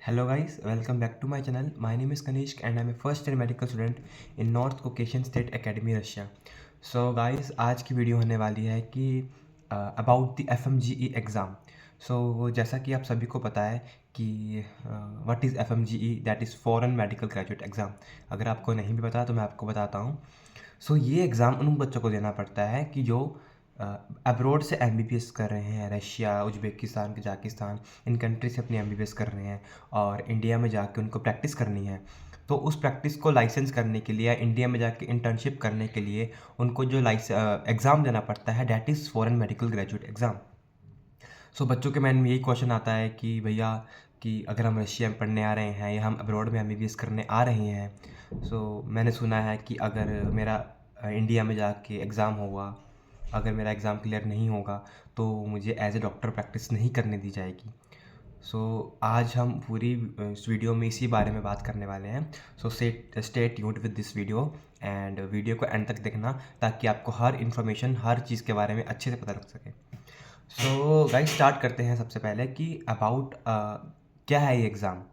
Hello guys, welcome back to my channel. My name is Kanishk and I'm a first year medical student in North Caucasian State Academy, Russia. So guys, आज की video होने वाली है कि about the FMGE exam. सो जैसा कि आप सभी को पता है कि what is FMGE, that is foreign medical graduate exam. अगर आपको नहीं भी पता तो मैं आपको बताता हूँ. सो ये एग्ज़ाम उन बच्चों को देना पड़ता है कि जो अब्रॉड से MBBS कर रहे हैं, Russia, Uzbekistan, Kazakhstan, in country से अपनी MBBS कर रहे हैं और इंडिया में जाके उनको प्रैक्टिस करनी है. तो उस प्रैक्टिस को लाइसेंस करने के लिए या इंडिया में जाके इंटर्नशिप करने के लिए उनको जो एग्ज़ाम देना पड़ता है, that is foreign medical graduate exam. So बच्चों के माइंड में यही क्वेश्चन आता है कि भैया कि अगर हम रशिया में पढ़ने आ रहे हैं या हम अब्रॉड में MBBS करने आ रहे हैं, सो मैंने सुना है कि अगर मेरा इंडिया में जाके एग्ज़ाम होगा, अगर मेरा एग्ज़ाम क्लियर नहीं होगा तो मुझे एज ए डॉक्टर प्रैक्टिस नहीं करने दी जाएगी. सो आज हम पूरी इस वीडियो में इसी बारे में बात करने वाले हैं. So stay tuned with this video and video को एंड तक देखना ताकि आपको हर इन्फॉर्मेशन, हर चीज़ के बारे में अच्छे से पता लग सके. सो गाइस, स्टार्ट करते हैं सबसे पहले कि अबाउट क्या है ये एग्ज़ाम.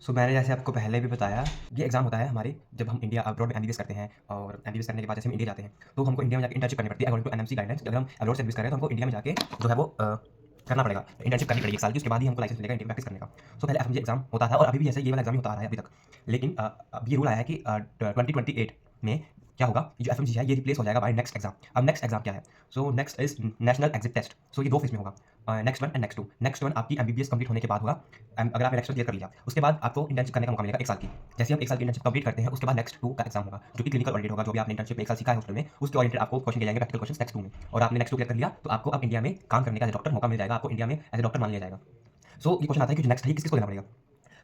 सो मैंने जैसे आपको पहले भी बताया, ये एग्ज़ाम होता है हमारे जब हम इंडिया अब्रॉड में MBBS करते हैं और MBBS करने के बाद जैसे हम इंडिया जाते हैं तो हमको इंडिया में जाके इंटर्नशिप करनी पड़ती है अकॉर्डिंग टू NMC गाइडलाइंस. अगर हम अब्रॉड से MBBS कर रहे हैं तो हमको इंडिया में जाके जो है वो करना पड़ेगा, इंटर्नशिप करनी पड़ेगी 1 साल की. उसके बाद ही हमको लाइसेंस मिलेगा इंडिया में प्रैक्टिस करने का. सो पहले FMG एग्ज़ाम होता था और अभी भी ऐसे ये वाला एग्ज़ाम ही होता आ रहा है अभी तक. लेकिन अब ये रूल आया है कि 2028 में क्या होगा, ये जो FMG है ये रिप्लेस हो जाएगा बाय नेक्स्ट एग्ज़ाम. अब नेक्स्ट एग्ज़ाम क्या है? So next is national exit test. So ये 2 फेज़ में होगा, नेक्स्ट 1 एंड नेक्स्ट 2. नेक्स्ट 1 आपकी MBBS कंप्लीट होने के बाद होगा. अगर आपने नेक्स्ट 1 क्लियर कर लिया उसके बाद आपको इंटर्नशिप करने का मौका मिलेगा 1 साल की. जैसे हम 1 साल की इंटर्नशिप कंप्लीट करते हैं उसके बाद नेक्स्ट 2 का एग्ज़ाम होगा जो कि क्लिनिकल ओरिएंटेड होगा. जो भी आपने इंटर्नशिप में 1 साल सीखा है हॉस्टल में उसके ओरिएंटेड आपको क्वेश्चन दिए जाएंगे, प्रैक्टिकल क्वेश्चन नेक्स्ट 2 में. और आपने नेक्स्ट 2 क्लियर कर लिया तो आपको अब इंडिया में काम करने का एज डॉक्टर मौका मिल जाएगा. आपको इंडिया में एज डॉक्टर मान लिया जाएगा. सो ये क्वेश्चन आता है कि जो नेक्स्ट है किस किसको देना पड़ेगा.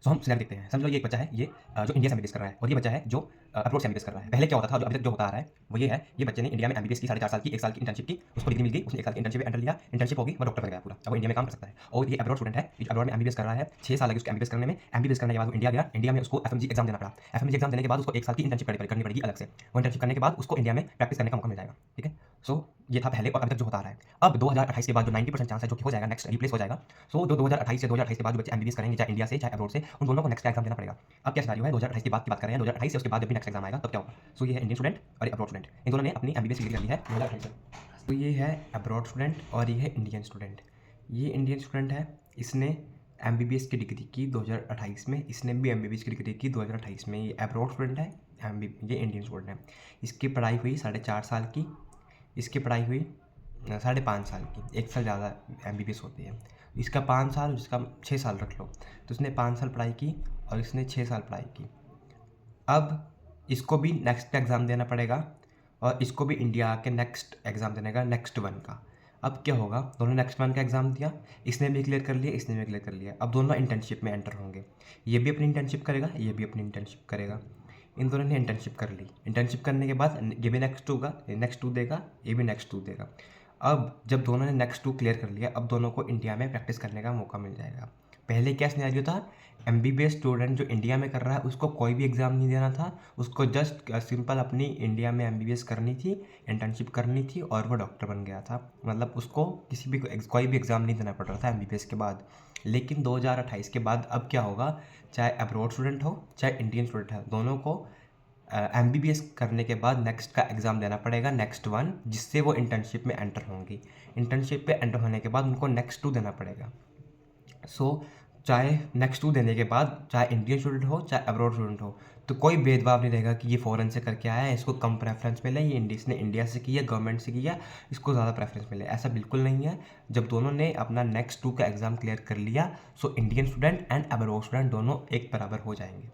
सो हम सिनेरियो देखते हैं. समझ लो ये एक बच्चा है, ये जो इंडिया से MBBS कर रहा है और ये बच्चा है जो अब्रॉड से MBBS कर रहा है. पहले क्या होता था, जो अभी तक जो होता आ रहा है वो ये है, ये बच्चे ने इंडिया में MBBS की 4.5 साल की, 1 साल की इंटर्नशिप की, उसको डिग्री मिल गई, उसने 1 साल की इंटर्नशिप में एंटर लिया, इंटर्नशिप होगी, वो डॉक्टर बन गया पूरा. अब वो इंडिया में काम कर सकता है. और ये अब्रॉड स्टूडेंट है, ये अब्रॉड में MBBS कर रहा है, 6 साल लगे उसको MBBS करने में. MBBS करने के बाद वो इंडिया गया, इंडिया में उसको FMG एग्ज़ाम देना पड़ा. FMG एग्ज़ाम देने के बाद उसको 1 साल की इंटर्नशिप करनी पड़ेगी अलग से. वो इंटर्नशिप करने के बाद उसको इंडिया में प्रैक्टिस करने का मौका मिल जाएगा. ठीक है. सो ये था पहले और अभी तक जो होता आ रहा है. अब 2028 के बाद जो 90% चांस है जो कि हो जाएगा, नेक्स्ट रिप्लेस हो जाएगा. सो जो 2028 से 2028 के बाद जो बच्चे MBBS करेंगे चाहे इंडिया से चाहे अब्रॉड से, उन दोनों को नेक्स्ट का एग्ज़ाम देना पड़ेगा. अब क्या सिनेरियो है, 2028 के बाद की बात कर रहे हैं. 2028 से उसके बाद जब भी नेक्स्ट एग्ज़ाम आएगा तब क्या होगा. सो ये है इंडियन स्टूडेंट और अब्रॉड स्टूडेंट, इन दोनों ने अपनी MBBS डिग्री कर ली है 2028 से. तो ये है अब्रॉड स्टूडेंट और ये है इंडियन स्टूडेंट. ये इंडियन स्टूडेंट है, इसने MBBS की डिग्री की 2028 में, इसने भी MBBS की डिग्री की 2028 में. ये अब्रॉड स्टूडेंट है, ये इंडियन स्टूडेंट है. इसकी पढ़ाई हुई 4.5 साल की, इसकी पढ़ाई हुई 5.5 साल की. 1 साल ज़्यादा MBBS होती है. इसका 5 साल, इसका 6 साल रख लो. तो इसने 5 साल पढ़ाई की और इसने 6 साल पढ़ाई की. अब इसको भी नेक्स्ट का एग्ज़ाम देना पड़ेगा और इसको भी इंडिया आके नेक्स्ट एग्ज़ाम देने का, नेक्स्ट 1 का. अब क्या होगा, दोनों नेक्स्ट 1 का एग्ज़ाम दिया, इसने भी क्लियर कर लिया, इसने भी क्लियर कर लिया. अब दोनों इंटर्नशिप में एंटर होंगे. ये भी अपनी इंटर्नशिप करेगा, ये भी अपनी इंटर्नशिप करेगा. इन दोनों ने इंटर्नशिप कर ली. इंटर्नशिप करने के बाद ये भी नेक्स्ट 2 का, ये नेक्स्ट 2 देगा, ये भी नेक्स्ट 2 देगा. अब जब दोनों ने नेक्स्ट 2 क्लियर कर लिया, अब दोनों को इंडिया में प्रैक्टिस करने का मौका मिल जाएगा. पहले क्या सिनेरियो था, MBBS स्टूडेंट जो इंडिया में कर रहा है उसको कोई भी एग्ज़ाम नहीं देना था. उसको जस्ट सिंपल अपनी इंडिया में MBBS करनी थी, इंटर्नशिप करनी थी और वो डॉक्टर बन गया था. मतलब उसको किसी भी कोई भी एग्ज़ाम नहीं देना पड़ रहा था MBBS के बाद. लेकिन 2028 के बाद अब क्या होगा, चाहे अब्रॉड स्टूडेंट हो चाहे इंडियन स्टूडेंट हो, दोनों को MBBS करने के बाद नेक्स्ट का एग्ज़ाम देना पड़ेगा, नेक्स्ट 1, जिससे वो इंटर्नशिप में एंटर होंगी. इंटर्नशिप पे एंटर होने के बाद उनको नेक्स्ट 2 देना पड़ेगा. सो चाहे नेक्स्ट 2 देने के बाद चाहे इंडियन स्टूडेंट हो चाहे अब्रॉड स्टूडेंट हो, तो कोई भेदभाव नहीं रहेगा कि ये फ़ॉरेन से करके आया है, इसको कम प्रेफरेंस मिले, ये इसने इंडिया से किया, गवर्नमेंट से किया, इसको ज़्यादा प्रेफरेंस मिले. ऐसा बिल्कुल नहीं है. जब दोनों ने अपना नेक्स्ट 2 का एग्ज़ाम क्लियर कर लिया, so Indian student and abroad student दोनों एक बराबर हो जाएंगे.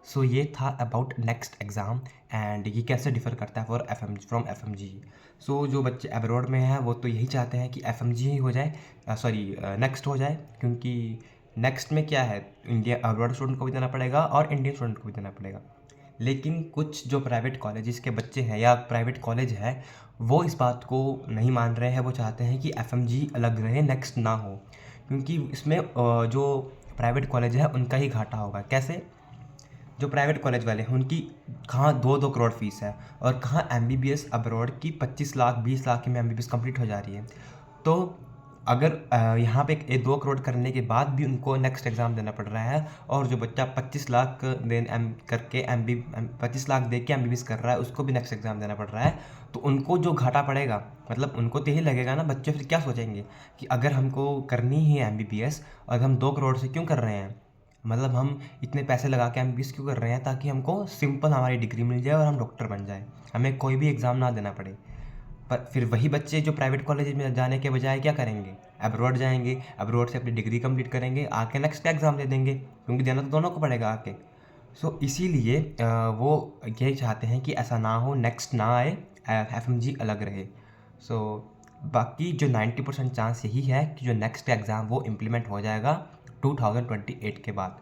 सो ये था अबाउट नेक्स्ट एग्ज़ाम एंड ये कैसे डिफ़र करता है फ्रॉम FMG. सो जो बच्चे अब्रॉड में हैं वो तो यही चाहते हैं कि FMG ही हो जाए, नेक्स्ट हो जाए, क्योंकि नेक्स्ट में क्या है, इंडिया अब्रॉड स्टूडेंट को भी देना पड़ेगा और इंडियन स्टूडेंट को भी देना पड़ेगा. लेकिन कुछ जो प्राइवेट कॉलेजेस के बच्चे हैं या प्राइवेट कॉलेज है वो इस बात को नहीं मान रहे हैं. वो चाहते हैं कि FMG अलग रहे, नेक्स्ट ना हो, क्योंकि इसमें जो प्राइवेट कॉलेज है उनका ही घाटा होगा. कैसे, जो प्राइवेट कॉलेज वाले हैं उनकी कहाँ 2-2 करोड़ फीस है और कहाँ MBBS अब्रॉड की 25 लाख 20 लाख में MBBS कंप्लीट हो जा रही है. तो अगर यहाँ पे 2 करोड़ करने के बाद भी उनको नेक्स्ट एग्ज़ाम देना पड़ रहा है, और जो बच्चा 25 लाख देन एम करके एम बी 25 लाख दे के MBBS कर रहा है, उसको भी नेक्स्ट एग्ज़ाम देना पड़ रहा है, तो उनको जो घाटा पड़ेगा, मतलब उनको तो यही लगेगा ना, बच्चे फिर क्या सोचेंगे कि अगर हमको करनी ही है MBBS और हम 2 करोड़ से क्यों कर रहे हैं, मतलब हम इतने पैसे लगा के MBBS क्यों कर रहे हैं, ताकि हमको सिंपल हमारी डिग्री मिल जाए और हम डॉक्टर बन जाए, हमें कोई भी एग्ज़ाम ना देना पड़े। पर फिर वही बच्चे जो प्राइवेट कॉलेज में जाने के बजाय क्या करेंगे, अब्रॉड जाएंगे, अब्रॉड से अपनी डिग्री कंप्लीट करेंगे, आके नेक्स्ट का एग्ज़ाम दे देंगे, क्योंकि देना तो दोनों को पड़ेगा आके। सो इसीलिए वो ये चाहते हैं कि ऐसा ना हो, नेक्स्ट ना आए, FMG अलग रहे। सो बाकी जो 90% चांस यही है कि जो नेक्स्ट एग्ज़ाम वो इम्प्लीमेंट हो जाएगा 2028 के बाद।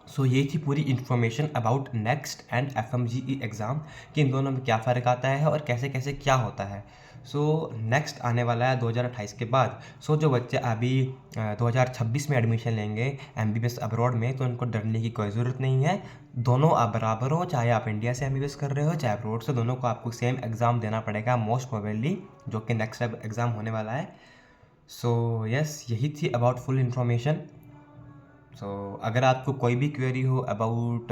सो ये थी पूरी information about next and FMGE exam कि इन दोनों में क्या फ़र्क आता है और कैसे कैसे क्या होता है। सो नेक्स्ट आने वाला है 2028 के बाद। सो जो बच्चे अभी 2026 में एडमिशन लेंगे MBBS अब्रॉड में, तो उनको डरने की कोई ज़रूरत नहीं है। दोनों आप बराबर हो, चाहे आप इंडिया से MBBS कर रहे हो चाहे अब्रॉड से, दोनों को आपको सेम एग्ज़ाम देना पड़ेगा मोस्ट प्रोबेबली, जो कि नेक्स्ट एग्ज़ाम होने वाला है। सो यस, यही थी अबाउट फुल इन्फॉर्मेशन। सो अगर आपको कोई भी क्वेरी हो अबाउट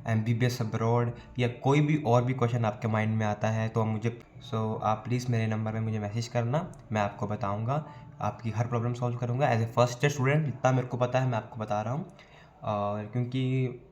MBBS अब्रॉड या कोई भी और भी क्वेश्चन आपके माइंड में आता है, तो आप प्लीज़ मेरे नंबर में मुझे मैसेज करना, मैं आपको बताऊंगा, आपकी हर प्रॉब्लम सॉल्व करूंगा। As a first year student जितना मेरे को पता है मैं आपको बता रहा हूँ, और क्योंकि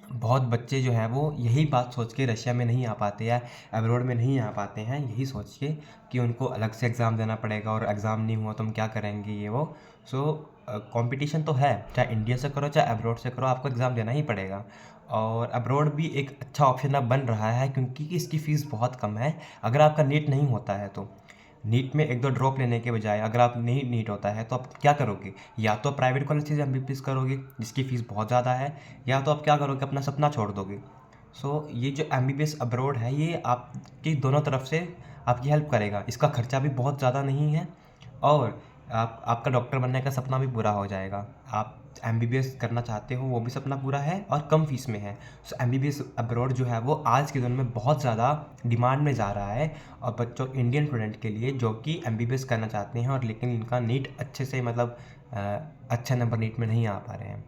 बहुत बच्चे जो हैं वो यही बात सोच के रशिया में नहीं आ पाते या अब्रॉड में नहीं आ पाते हैं, यही सोच के कि उनको अलग से एग्ज़ाम देना पड़ेगा और एग्ज़ाम नहीं हुआ तो हम क्या करेंगे, ये वो। सो कंपटीशन तो है, चाहे इंडिया से करो चाहे अब्रॉड से करो, आपको एग्ज़ाम देना ही पड़ेगा। और अब्रॉड भी एक अच्छा ऑप्शन अब बन रहा है, क्योंकि इसकी फ़ीस बहुत कम है। अगर आपका नीट नहीं होता है तो नीट में 1-2 ड्रॉप लेने के बजाय, अगर आप नहीं नीट होता है तो आप क्या करोगे, या तो प्राइवेट कॉलेज से MBBS करोगे जिसकी फ़ीस बहुत ज़्यादा है, या तो आप क्या करोगे, अपना सपना छोड़ दोगे। सो ये जो MBBS अब्रॉड है, ये आपकी दोनों तरफ से आपकी हेल्प करेगा। इसका खर्चा भी बहुत ज़्यादा नहीं है, और आपका डॉक्टर बनने का सपना भी पूरा हो जाएगा। आप MBBS करना चाहते हो, वो भी सपना पूरा है और कम फीस में है। सो MBBS अब्रॉड जो है वो आज के दिन में बहुत ज़्यादा डिमांड में जा रहा है, और बच्चों इंडियन स्टूडेंट के लिए जो कि MBBS करना चाहते हैं और लेकिन इनका नीट अच्छे से, मतलब अच्छे नंबर नीट में नहीं आ पा रहे हैं।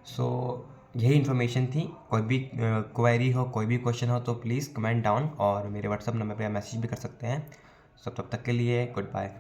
सो यही इन्फॉर्मेशन थी। कोई भी क्वेरी हो, कोई भी क्वेश्चन हो, तो प्लीज़ कमेंट डाउन, और मेरे व्हाट्सअप नंबर पर मैसेज भी कर सकते हैं। सो तब तक के लिए गुड बाय।